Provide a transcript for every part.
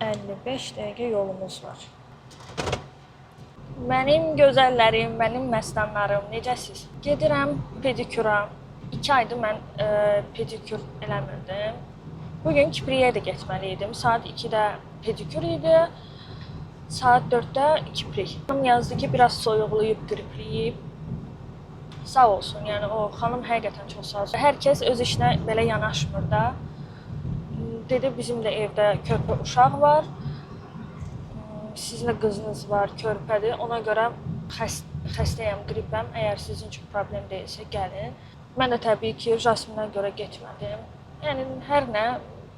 55 dəqiqə yolumuz var. Mənim gözəllərim, mənim məstanlarım, necəsiz? Gedirəm pediküra. 2 aydır mən pedikür eləmirdim. Bugün Kipriyə də getməli idim. Saat 2-də pedikür idi. Saat 4-də Kiprik. Xanım yazdı ki, biraz soyuqlayıb, qripləyib. Sağ olsun, yəni o xanım həqiqətən çox sağ olsun. Hər kəs öz işinə belə yanaşmır da. Dedi, bizim də evdə körpə uşaq var. Sizin də qızınız var, körpədir. Ona görə xəstəyəm, qripəm. Əgər sizin üçün problem deyilsə, gəlin. Mən də təbii ki, Jasminə görə getmədim. Yəni, hər nə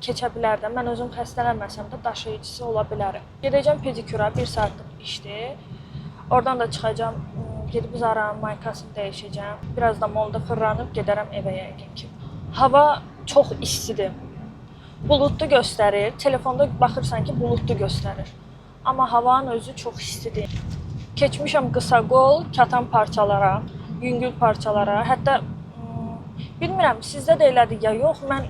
keçə bilər də. Mən özüm xəstələnməsəm də daşıyıcısı ola bilərəm. Gedəcəm pediküra, 1 saatlıq işdir. Oradan da çıxacam, gedib Zara'nın maykasını dəyişəcəm. Biraz da molda fırlanıb gedərəm evə yəqin ki. Hava çox istidir. Buludlu göstərir. Telefonda baxırsan ki, buludlu göstərir. Amma havanın özü çox istidir. Keçmişəm qısa qol, katan parçalara, yüngül parçalara. Hətta bilmirəm, sizdə də elədir ya yox, mən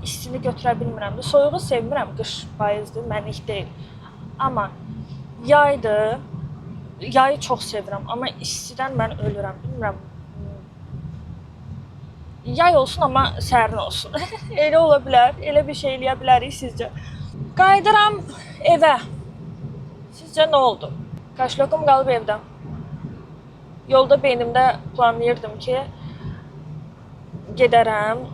istini götürə bilmirəm. Soyuğu sevmirəm, qış payızdır, mənlik deyil. Amma yaydır, yayı çox sevirəm, amma istidən mən ölürəm, bilmirəm. Yay olsun, amma sərin olsun. Elə ola bilər, elə bir şey eləyə bilərik sizcə. Qayıdıram evə. Sizcə nə oldu? Kaşlokum qalıb evdə. Yolda beynimdə planlayırdım ki, gedərəm,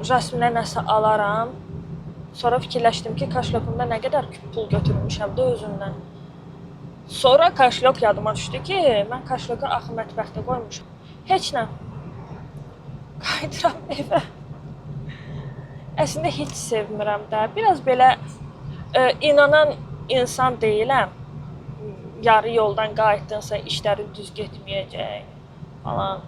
Jasminə nəsə alaram. Sonra fikirləşdim ki, kaşlokumda nə qədər pul götürmüşəm də özümdən. Sonra kaşlok yadıma düşdü ki, mən kaşloku axı mətbəxdə qoymuşam. Heç nə. Qayıdıram evə. Əslində heç sevmirəm də. Biraz belə inanan insan deyiləm. Yarı yoldan qayıtdınsa işləri düz getməyəcək falan.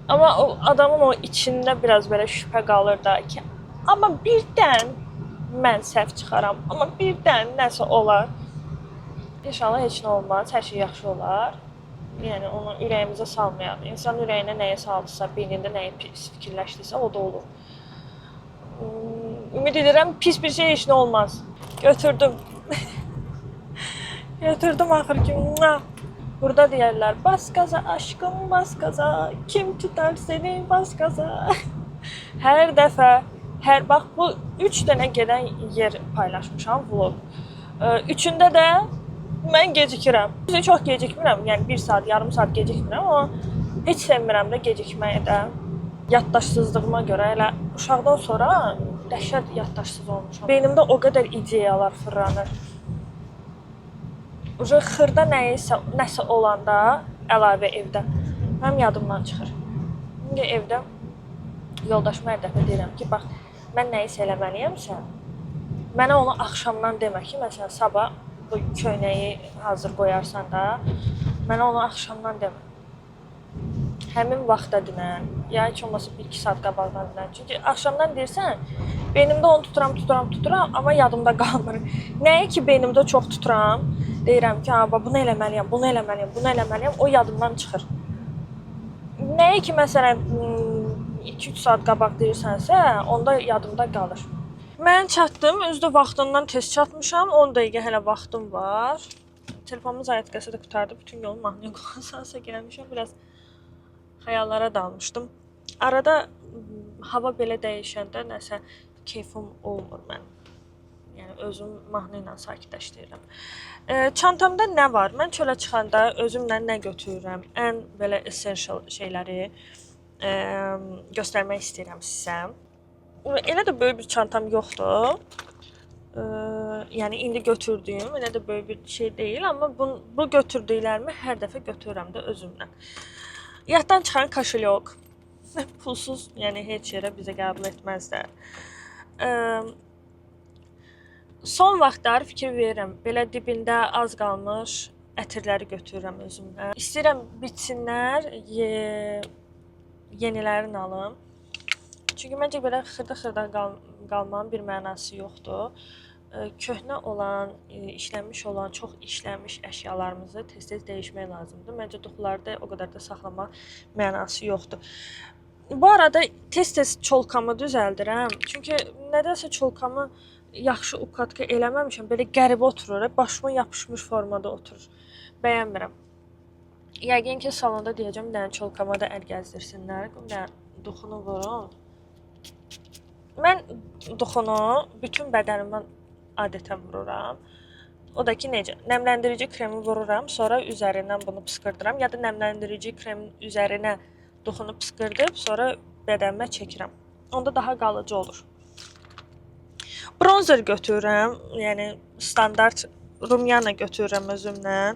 Amma o adamın o içində biraz belə şübhə qalır da ki, amma birdən mən səhv çıxaram, amma birdən nəsə olar. İnşallah heç nə olmaz, hər şey yaxşı olar. Yəni onu ürəyimizə salmayaq. İnsan ürəyinə nəyə saldısa, beynində nəyə pis fikirləşdirsə, o da olur. Ümid edirəm pis bir şey heç nə olmaz. Götürdüm. Götürdüm axır ki. Burada deyərlər, bas qaza aşkım, bas qaza, kim tutar seni, bas qaza. Hər dəfə, bax bu 3 dənə gedən yer paylaşmışam vlog. 3-ündə də mən gecikirəm. Çox gecikmirəm, yəni 1 saat, yarım saat gecikmirəm, amma heç sevmirəm də gecikməyi də. Yaddaşsızlığıma görə elə uşaqdan sonra dəhşət yaddaşsız olmuşam. Beynimdə o qədər ideyalar fırlanır. Xırda nəsə olanda əlavə evdə mənim yadımdan çıxır. İndi evdə yoldaşıma hər dəfə deyirəm ki, bax, mən nəyisə eləməliyəmsə, mənə onu axşamdan demə ki, məsələn, sabah bu köynəyi hazır qoyarsan da, mənə onu axşamdan demə. Həmin vaxtda dinən, ya heç olmasa 1-2 saat qabaqdan dinən. Çünki axşamdan deyirsən, beynimdə onu tuturam, amma yadımda qalmır. Nəyi ki, beynimdə çox tuturam, deyirəm ki, bunu eləməliyəm, o yadımdan çıxır. Nəyi ki, məsələn, 2-3 saat qabaq deyirsənsə, onda yadımda qalır. Mən çatdım, özdə vaxtından tez çatmışam, 10 dəqiqə hələ vaxtım var. Telefonumun zaryadkası da qutardı, bütün yolu mahnıya qoyarsansa gəlmişəm, biraz xəyallara dalmışdım. Arada hava belə dəyişəndə nəsə keyfim olmur mən. Yəni özüm mahnı ilə sakitləşdirirəm. Çantamda nə var? Mən çölə çıxanda özümlə nə götürürəm? Ən belə essential şeyləri göstərmək istəyirəm sizə. Elə də böyük bir çantam yoxdur. Yəni indi götürdüyüm elə də böyük bir şey deyil, amma bu götürdüklərimi hər dəfə götürürəm də özümlə. Yaddan çıxan kaşelyok. Pulsuz, yəni heç yerə bizə qəbul etməzlər. Son vaxtlar fikir verirəm, belə dibində az qalmış ətirləri götürürəm özümlə. İstəyirəm bitsinlər, yenilərini alım. Çünki məncə belə xırda qalmanın bir mənası yoxdur. Köhnə olan, işlənmiş olan, çox işlənmiş əşyalarımızı tez-tez dəyişmək lazımdır. Məncə duxuları da o qədər də saxlamaq mənası yoxdur. Bu arada tez-tez çolkamı düzəldirəm. Çünki nədənsə çolkamı yaxşı układka eləməmişəm. Belə qəribə oturur, başıma yapışmış formada oturur. Bəyənmirəm. Yəqin ki, salonda deyəcəm, bir dənə çolkama da əl gəzdirsinlər. Bir dənə duxunu vurun. Mən duxunu bütün bədənimdən adətən vururam. O da ki, necə? Nəmləndirici kremi vururam, sonra üzərindən bunu pıskırdıram. Ya da nəmləndirici kremin üzərinə duxunu pıskırdıb, sonra bədənimə çəkirəm. Onda daha qalıcı olur. Bronzer götürürəm, yəni standart rumyana götürürəm özümlə.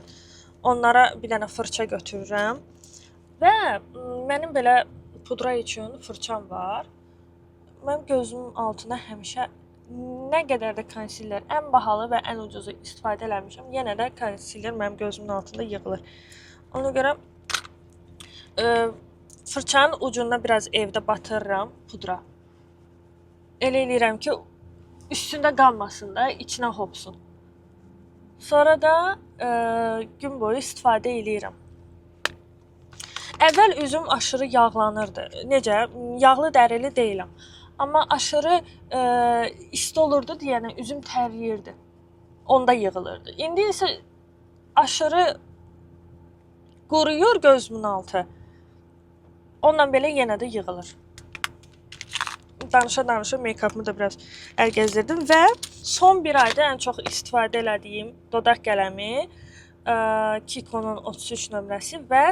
Onlara bir dənə fırça götürürəm. Və mənim belə pudra üçün fırçam var. Mənim gözümün altına həmişə nə qədər də konsiler, ən bahalı və ən ucuzu istifadə eləmişəm, yenə də konsiler mənim gözümün altında yığılır. Ona görə fırçanın ucuna biraz evdə batırıram pudra. Elə eləyirəm ki, üstündə qalmasın da, içinə hopsun. Sonra da gün boyu istifadə eləyirəm. Əvvəl üzüm aşırı yağlanırdı. Necə? Yağlı dərili deyiləm. Amma aşırı isti olurdu deyənə üzüm tərləyirdi. Onda yığılırdı. İndi isə aşırı quruyur gözümün altı. Onunla belə yenə də yığılır. Danışa-danışa make-up'ımı da biraz əl gəzdirdim və son bir ayda ən çox istifadə elədiyim dodaq qələmi Kiko'nun 33 nömrəsi və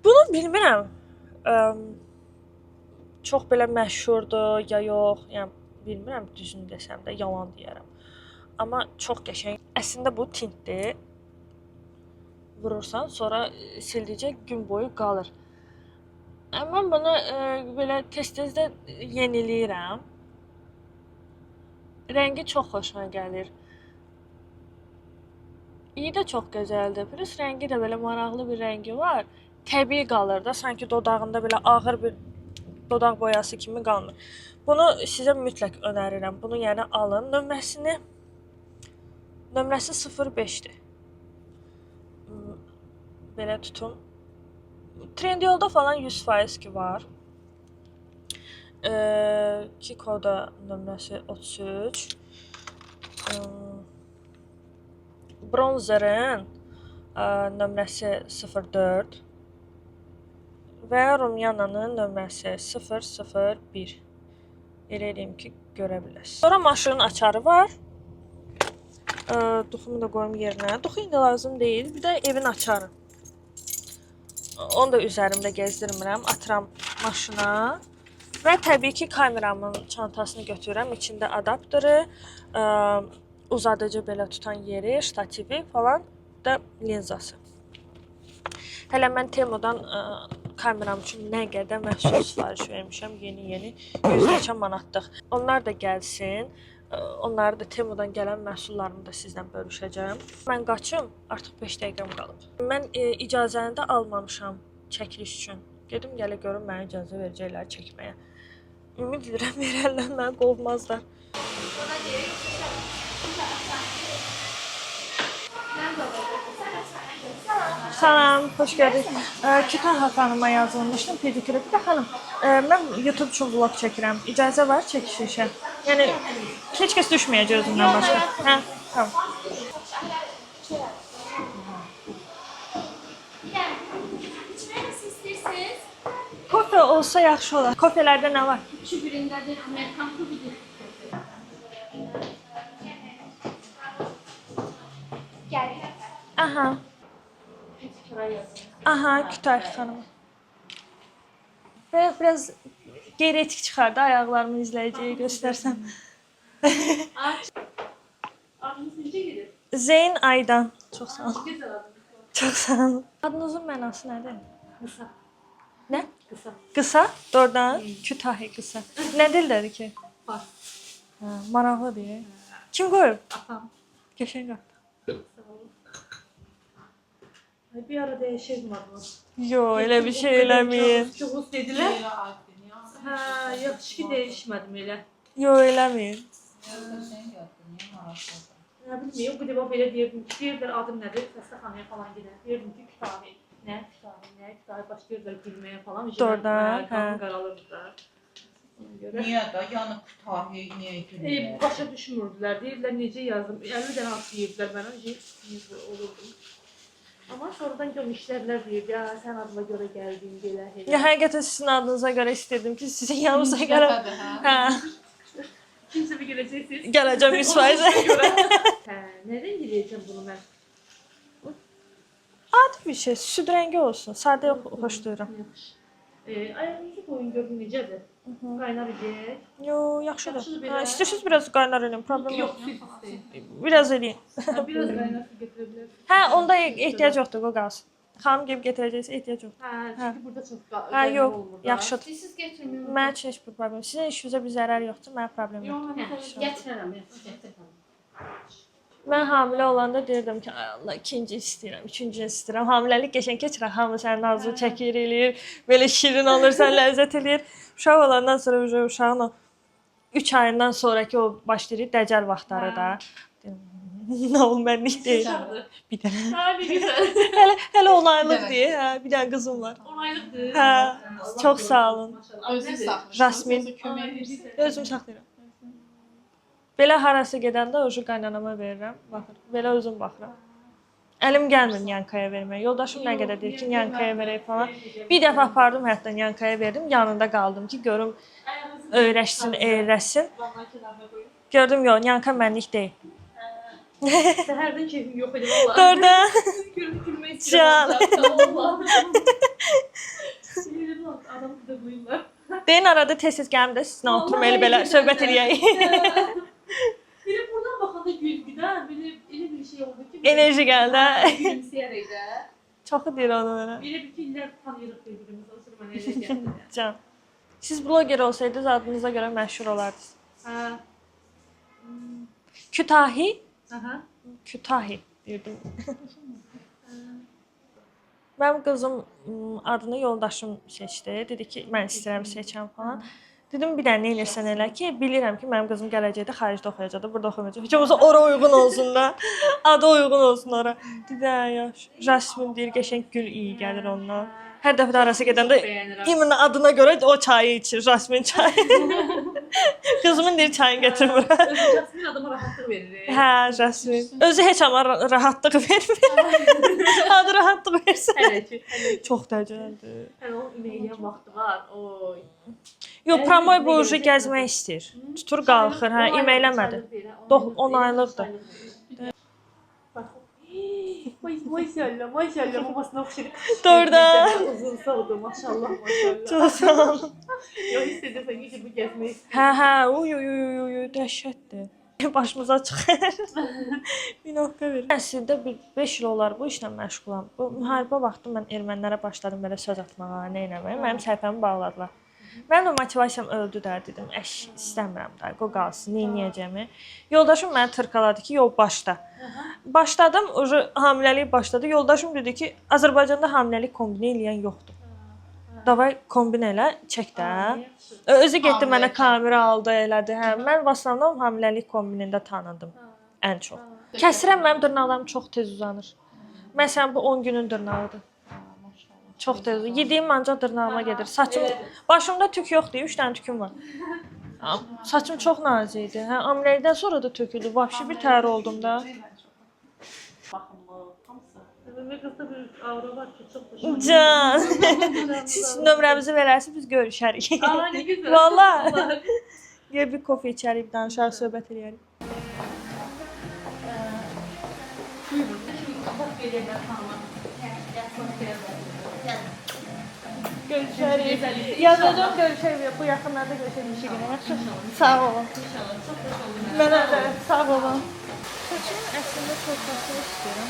bunu bilmirəm. Çox belə məşhurdur ya yox, yəni bilmirəm, düzünü desəm də yalan deyərəm. Amma çox qəşəng. Əslində bu tintdir. Vurursan, sonra sildikcə gün boyu qalır. Mən bunu belə tez-tez də yeniləyirəm. Rəngi çox xoşuma gəlir. İyi də çox gözəldir. Plus rəngi də belə maraqlı bir rəngi var. Təbii qalır da, sanki dodağında belə ağır bir dodaq boyası kimi qalmır. Bunu sizə mütləq önərirəm. Bunu yəni alın. Nömrəsi 05-dir. Belə tutun. Trendyolda falan 100% ki var. Kiko'da nömrəsi 33. Bronzerin nömrəsi 04. Və Rumyananın nömrəsi 001. Elə eləyim ki, görə biləsiniz. Sonra maşının açarı var. Duxumu da qoyum yerinə. Duxu indi lazım deyil. Bir də evin açarı. Onu da üzərimdə gəzdirmirəm. Atıram maşına. Və təbii ki, kameramın çantasını götürürəm. İçində adaptörü, uzadıcı belə tutan yeri, ştativi falan da linzası. Hələ mən Temu'dan kameram üçün nə qədər məhsul sifariş vermişəm, yeni 100 neçə manatlıq. Onlar da gəlsin. Onları da Temu'dan gələn məhsullarımı da sizlə bölüşəcəm. Mən qaçım, artıq 5 dəqiqəm qalıb. Mən icazəni də almamışam çəkiliş üçün. Gedim gələ görüm mənə icazə verəcəklər çəkməyə. Ümid edirəm verərlər, məni qovmazlar. Salam, xoş gəldik. Kütahya xanıma yazılmışdım pedikürə. Bir də xanım, mən YouTube üçün vlog çəkirəm. İcazə var çəkişə. Yəni heç kəs düşməyəcək özümdən başqa. Hə, tamam. Kofe olsa yaxşı olar. Kofelərdə nə var? İki birindədir, Amerikan kubidir. Gəl. Aha. Aha, Kütahya xanım. Və biraz qeyri-etik çıxardı, ayaqlarımı izləyiciyə göstərsəm. Adınız necə gedir? Zeyn Aydan. Çox sağ olun. Gözəl adınız. Çox sağ olun. Adınızın mənası nədir? Qısa. Nə? Qısa. Qısa? Doğrudan Kütahya qısa. Nə dilləri ki? Fars. Hə, maraqlıdır. Kim qoyub? Atam. Qəşəng ad. Sağ olun. Bir ara dəyişirdim adını. Yo, elə bir şey eləməyin. Çuğuz dedilər. Hə, yaxşı ki dəyişmədim elə. Yo, eləməyin. Nə bilməyim, bu dəfə belə deyirdim ki, deyirlər adım nədir, xəstəxanaya falan gedər. Deyirdim ki, Kütahya. Nə tutar, başlayırlar gülməyə falan. Doğrudan, Qanın hə. qaralırlar. Ona görə. Niyə da yanı Kütahya niyə gülmür? Başa düşmürdülər. Deyirlər necə yazdım. 50 dənə at deyirdilər mənə. Necə olurdu. Amma sonradan görmüşlərlər deyir, ya sən adıma görə gəldin belə. Ya həqiqətən sizin adınıza görə istədim ki, sizin yanınıza görə. Hə, Kimsə bir gələcəksiniz. gələcəm 100%. Hə, nədən yeyəcəm bunu mən? Adi bir şey, süd rəngi olsun. Sadə xoşlayıram. Ayağınızı qoyun görün necədir? Qaynar yeyək. Yo, yaxşıdır. Yaxşıdır belə. Hə, İstəyirsiniz biraz qaynar edin, problem yox. Yox, süd istəyir. Biraz eləyin. Biraz qaynar su gətirə bilər. Hə, onda ehtiyac yoxdur, o qalsın. Xanım gəlib gətirəcəksə ehtiyac yoxdur. Hə, çünki burada çox Hə, yox, yaxşıdır. Siz gətirməyin. Mənim üçün heç bir problem. Sizin işinizə bir zərər yoxdur, mənim problem yoxdur. Yox, mən Gətirərəm, gətirərəm. Mən hamilə olanda deyirdim ki, ay Allah, ikinci istəyirəm, üçüncü istəyirəm. Hamiləlik qəşəng keçir, hamı sənin ağzını çəkir, eləyir, belə şirin olursan, ləzzət eləyir. Uşaq olandan sonra uşağın o 3 ayından sonraki o başlayır dəcəl vaxtları da. Nə olum mənlik deyil. Bir dənə. Hə, bir güzel. Hələ 10 aylıq deyil, hə, bir dənə qızım var. 10 aylıqdır. Hə, çox sağ olun. Özün saxlayırsan. Jasmin. Kömək edirsən. Özüm saxlayıram. Belə harasa gedəndə oju qaynanama verirəm. Baxır, belə özüm baxıram. Əlim gəlmir Yankaya verməyə. Yoldaşım nə qədər deyir ki, Yankaya verək falan. Bir dəfə apardım hətta Yankaya verdim. Yanında qaldım ki, görüm öyrəşsin, öyrəşsin. Gördüm yox, Yanka mənlik deyil. Səhərdən keyfim yox idi valla. Doğrudan. Görüb gülmək Can. istəyirəm. Valla. Sinirli adam da buyurlar. Deyin arada tez-tez gəlim də sizinlə oturum elə belə söhbət eləyək. Biri buradan baxanda güldüdən, belə elə bir şey oldu ki. Enerji gəldi, hə? Gülümsəyərək də. Çoxu deyir onu mənə. Belə bir ki, illər tanıyırıq bir-birimizi. O sırf mənə elə gəldi. Can. Siz bloger olsaydınız adınıza görə məşhur olardınız. Hə. Kütahi? Aha. Kütahi deyirdim. Mənim qızım adını yoldaşım seçdi. Dedi ki, mən istəyirəm seçəm falan. Dedim bir dənə nə edirsən elə ki, bilirəm ki, mənim qızım gələcəkdə xaricdə oxuyacaq da, burada oxumayacaq. Heç olmasa ora uyğun olsun da. Adı uyğun olsun ora. Dedi, yaş. Jasmin deyir, qəşəng gül iyi gəlir ondan. Hər dəfə də arası gedəndə imin adına görə o çayı içir, Jasmin çayı. Qızımın deyir çayını gətirmir. Özü Jasmin adama rahatlıq verir. Hə, Jasmin. Özü heç amma rahatlıq vermir. Adı rahatlıq versin. Hələ ki, hələ ki. Çox dəcəldir. Hələ o imeyliyən vaxtı var. Oy. Yox, promoy borcu gəzmək istəyir. Tutur qalxır, hə, imeyləmədi. 10 aylıqdır. Maşallah, maşallah, babasına oxşayır. Doğrudan. Uzun sağdı, maşallah, maşallah. Çox sağ olun. Yox, istədirsən ki, bu gəzmək istəyir. Hə, uy, dəhşətdir. Başımıza çıxır. Bir nöqtə verir. Əslində 5 il olar bu işlə məşğulam. Bu müharibə vaxtı mən ermənilərə başladım belə söz atmağa, nə etməyə. Mənim səhifəmi bağladılar. Mənim də motivasiyam öldü də dedim. Əş, istəmirəm da, qoy qalsın, nə edəcəyimi. Yoldaşım məni tırkaladı ki, yox başla. Başladım, hamiləlik başladı. Yoldaşım dedi ki, Azərbaycanda hamiləlik kombinə eləyən yoxdur. Davay kombin elə, çək də. Özü getdi mənə kamera aldı, elədi. Hə, mən vaslanım hamiləlik kombinində tanıdım ən çox. Kəsirəm, mənim dırnaqlarım çox tez uzanır. Məsələn, bu 10 günün dırnağıdır. Çox tez. Yediyim ancaq dırnağıma gedir. Saçım, başımda tük yoxdur, 3 dənə tüküm var. Saçım çox nazik idi. Hə, hamiləlikdən sonra da töküldü. Vəbşi bir təhər oldum da. Baxımlı, hamısı. Mənim qızda bir aura var ki, çox xoşuma gəlir. Can. Siz nömrəmizi verərsiniz, biz görüşərik. Aa, nə gözəl. Vallahi. Gəl bir kofe içərik, danışarıq, söhbət edərik. Buyurun. Bax, geləyəm mən xanıma. Görüşərik. Yazacağım görüşərik. Bu yaxınlarda görüşərik işi günü. Sağ olun. Mənə də sağ olun. Saçımın əslində torpasını istəyirəm.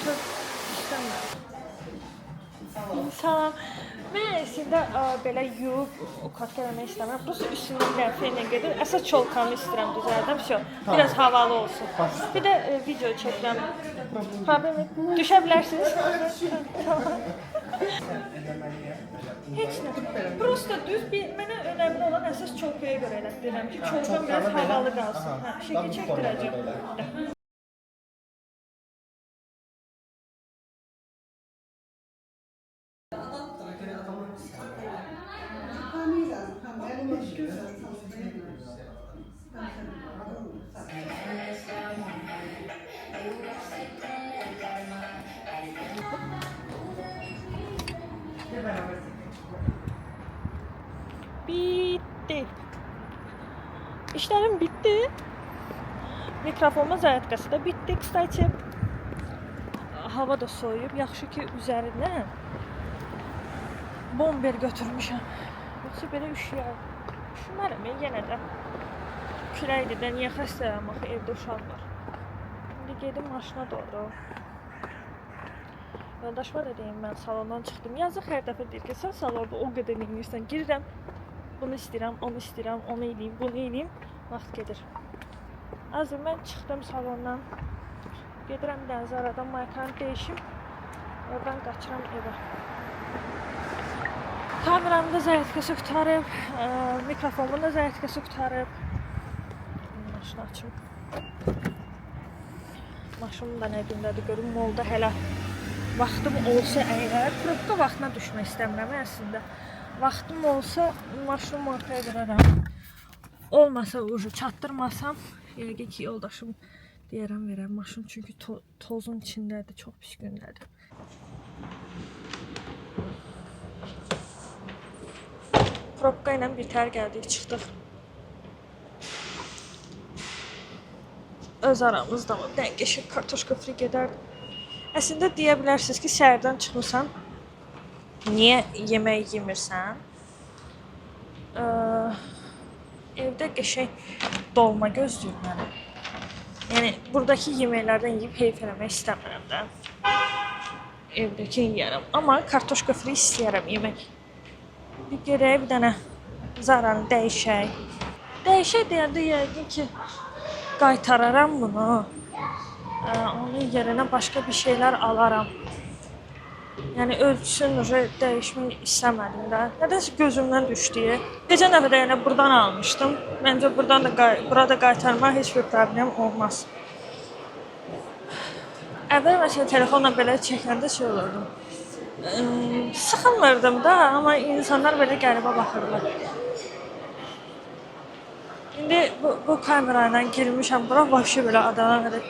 Çok istəmirəm. Salam. Mən əslində belə yuyub kat eləmək istəmirəm. Prosta üstündən ləfə ilə gedir. Əsas çolkamı istəyirəm düzəldim. Всё. Biraz havalı olsun. Bir də video çəkirəm. Problem düşə bilərsiniz. Heç nə. Prosta düz bir mənə önəmli olan əsas çolkaya görə elətdirirəm ki, çolkam biraz havalı qalsın. Hə, şəkil çəkdirəcəm. İşlərim bitdi. Mikrofonun zərətqəsi də bitdi. Kстати, hava da soyuyub. Yaxşı ki, üzərindən bomber götürmüşəm. Yoxsa belə üşümərəm yenə də. Küləkdir də, niyə xəstələm axı, evdə uşaq var. İndi gedim maşına doğru. Yoldaşıma da deyim, mən salondan çıxdım. Yazıq hər dəfə deyir ki, sən salonda o qədər neyirsən, girirəm, bunu istəyirəm, onu istəyirəm, onu eləyim, bunu eləyim, vaxt gedir. Azır, mən çıxdım salondan, gedirəm dəniz aradan, maykanı dəyişim, oradan qaçıram evə. Kameramın da zərətqəsi qutarıb, mikrofonumun da zərətqəsi qutarıb. Maşını açım. Maşınım da nə gündədir, görüm, molda hələ vaxtım olsa əgər, probka vaxtına düşmək istəmirəm əslində. Vaxtım olsa maşını markaya qıraram. Olmasa ucu çatdırmasam, yəqin ki yoldaşım deyərəm verəm maşın, çünki tozun içindədir, çox pis gündədir. Probka ilə birtəhər gəldik, çıxdıq. Öz aramızda mı dəngəşib kartoşka fri gedərdi. Əslində deyə bilərsiniz ki, səhərdən çıxmısan, niyə yemək yemirsən? Evdə qəşəng dolma gözləyir məni. Yəni, buradakı yeməklərdən yeyib heyf eləmək istəmirəm də. Evdəkini yiyərəm. Amma kartoşka fri istəyərəm yemək. Bir gedək, bir dənə Zaranı dəyişək. Dəyişək deyəndə yəqin ki, qaytararam bunu. Onun yerinə başqa bir şeylər alaram. Yəni ölçüsünü dəyişmək istəmədim də. Nədənsə gözümdən düşdü. Keçən dəfə də yəni buradan almışdım. Məncə burada qaytarmaq heç bir problem olmaz. Əvvəl məsələn telefonla belə çəkəndə şey olurdu. Sıxılmırdım da, amma insanlar belə qəribə baxırlar. İndi bu kamerayla girmişəm bura, vəbşi belə adama qədər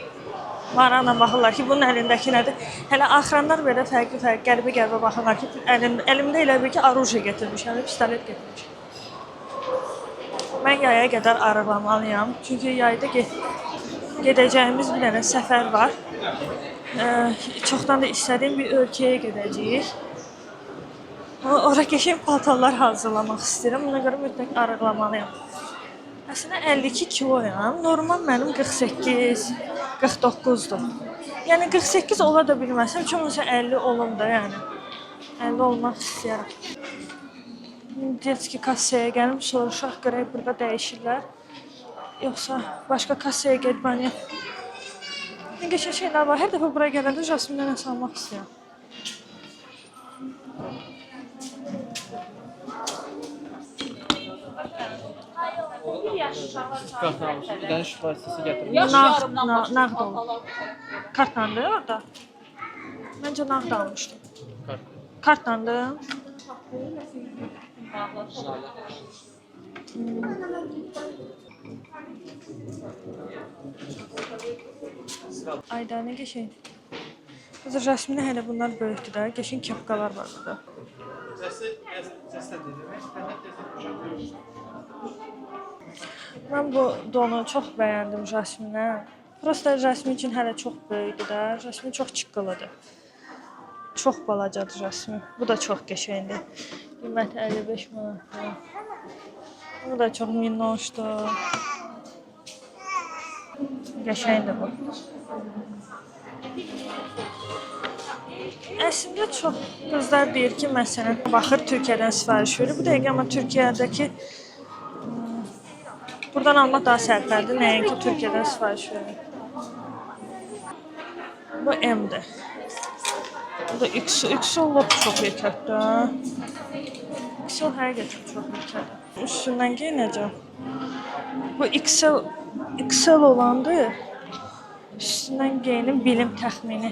maraqla baxırlar ki, bunun əlindəki nədir? Hələ axıranlar belə fərqli qəribə baxırlar ki, əlimdə elə bir ki, aruja getirmişəm, pistolet getirmişəm. Mən yaya qədər arıqlamalıyam, çünki yayda gedəcəyimiz bir dənə səfər var. Çoxdan da istədiyim bir ölkəyə gedəcəyik. Ora qəşəng paltarlar hazırlamaq istəyirəm, buna görə mütləq arıqlamalıyam. Əslində 52 kiloyam, normal mənim 48-49'dur. Yəni 48 ola da bilməsəm, çünki 50 olum da yəni. 50 olmaq istəyərəm. Detski kassaya gəlim, soruşaq görək burada dəyişirlər. Yoxsa başqa kassaya getməliyəm. Ne qəşəng şeylər var. Hər dəfə buraya gələndə Jasminə nəsə almaq istəyirəm. Kartını almışsın, bir dənə şifa listəsi gətirmişsin. Nağd olub. Kartlandı orada. Məncə nağd almışdım. Kartlandı. Ayda nə qəşəng. Qızı Jasminə hələ bunlar böyükdür də. Qəşəng kepkalar var burada. Mən bu donu çox bəyəndim Jasminə. Prosta Jasmin üçün hələ çox böyükdür də. Jasmin çox çıqqılıdır. Çox balacadır Jasmin. Bu da çox qəşəngdir. Qiyməti 55 manatdır. Bu da çox minnoşdur. Qəşəngdir bu. Əslində çox qızlar deyir ki, məsələn, baxır Türkiyədən sifariş verir. Bu dəqiqə amma Türkiyədəki buradan almaq daha sərfəlidir, nəinki Türkiyədən sifariş verir. Bu M-dir. Bu da XL lop çox yekətdir. XL həqiqətən çox yekətdir. Üstündən geyinəcəm. Bu XL olandır. Üstündən geyinim bilim təxmini.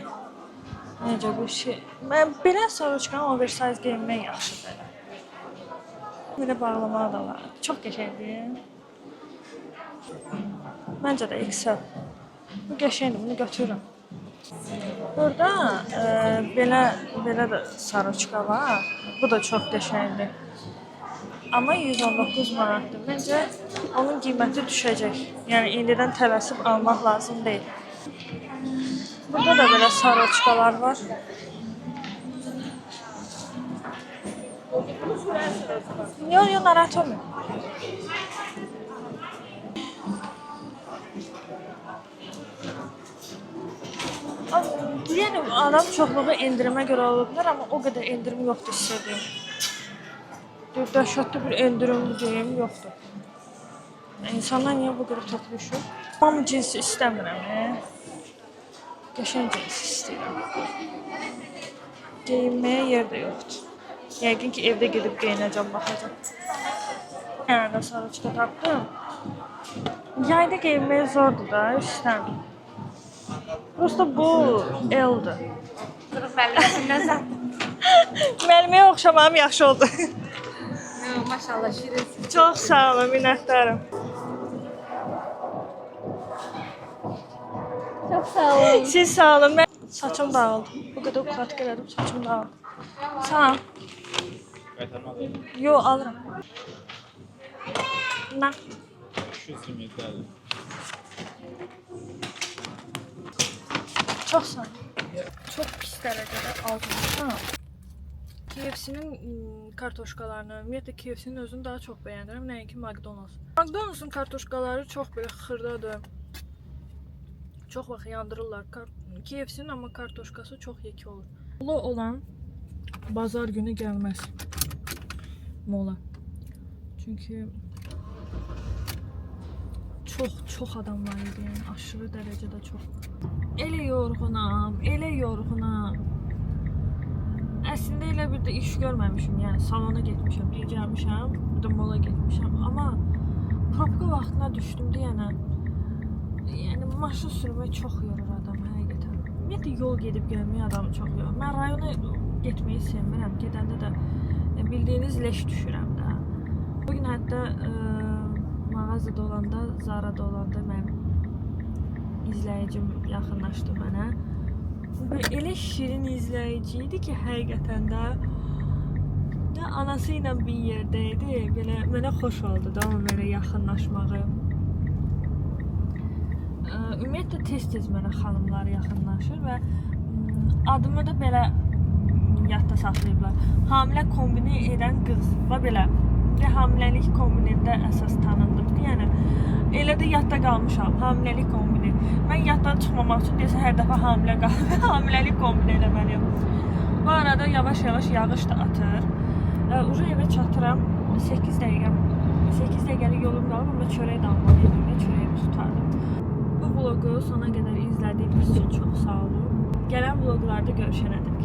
Necə bir şey. Mən belə soroçkanı oversize geyinmək yaxşıdır. Belə bağlamağı da var. Çox qəşəngdir. Məncə də XL. Bu qəşəngdir, bunu götürürəm. Burada belə də soroçka var. Bu da çox qəşəngdir. Amma 119 manatdır. Məncə onun qiyməti düşəcək. Yəni indidən tələsib almaq lazım deyil. Burada da belə saroçkalar var. Yox, narahat olmayın. Yəni adam çoxluğu endirimə görə ola bilər, amma o qədər endirim yoxdur hissədiyim. Dəhşətli bir endirim deyim yoxdur. İnsanlar niyə bu qədər çox düşür? Hamı cinsi istəmirəm. Qəşəng cins istəyirəm. Geyinməyə yer də yoxdur. Yəqin ki, evdə gedib geyinəcəm, baxacam. Yəni də sarıçka tapdım. Yayda geyinməyə zordur da, istəmirəm. Prosta bu L-dır. Qırıq müəllimə zət. Müəlliməyə oxşamağım yaxşı oldu. Maşallah şirinsin. Çox sağ olun, minnətdarım. Çox sağ olun. Siz sağ olun. Mən saçım dağıldı. Bu qədər ukrat elədim, saçım dağıldı. Sağ ol. Yo, alıram. Nə? 227 aldım. Çox sağ ol. Çox pis dərəcədə aldım. KFC-nin kartoşkalarını, ümumiyyətlə KFC-nin özünü daha çox bəyənirəm, nəinki McDonald's. McDonald's-un kartoşkaları çox belə xırdadır. Çox vaxt yandırırlar. KFC-nin amma kartoşkası çox yekə olur. Mola olan bazar günü gəlməz. Mola. Çünki çox adam var idi, yəni aşırı dərəcədə çox. Elə yorğunam, elə yorğunam. Əslində elə bir də iş görməmişim, yəni salona getmişəm, bir gəlmişəm, bir də mola getmişəm. Amma probka vaxtına düşdüm deyənə, yəni maşın sürmək çox yorur adamı həqiqətən. Ümumiyyətlə yol gedib gəlmək adamı çox yorur. Mən rayona getməyi sevmirəm, gedəndə də bildiyiniz leş düşürəm də. Bugün hətta mağazada olanda, Zara'da olanda mənim izləyicim yaxınlaşdı mənə. Elə şirin izləyici idi ki, həqiqətən də anası ilə bir yerdə idi. Belə mənə xoş oldu da onun mənə yaxınlaşmağı. Ümumiyyətlə tez-tez mənə xanımlar yaxınlaşır və adımı da belə yadda saxlayıblar. Hamilə kombini edən qız və belə hamiləlik kombinində əsas tanındım. Yəni elə də yadda qalmışam, hamiləlik kombini. Mən yaddan çıxmamaq üçün deyəsə hər dəfə hamilə qalıb, hamiləlik kombini eləməliyəm. Bu arada yavaş-yavaş yağış da atır. Uca evə çatıram, 8 dəqiqəlik yolum qalıb, amma çörək də almalıydım və çörəyimi tutardım. Bu vlogu sona qədər izlədiyiniz üçün çox sağ olun. Gələn vloqlarda görüşənədək.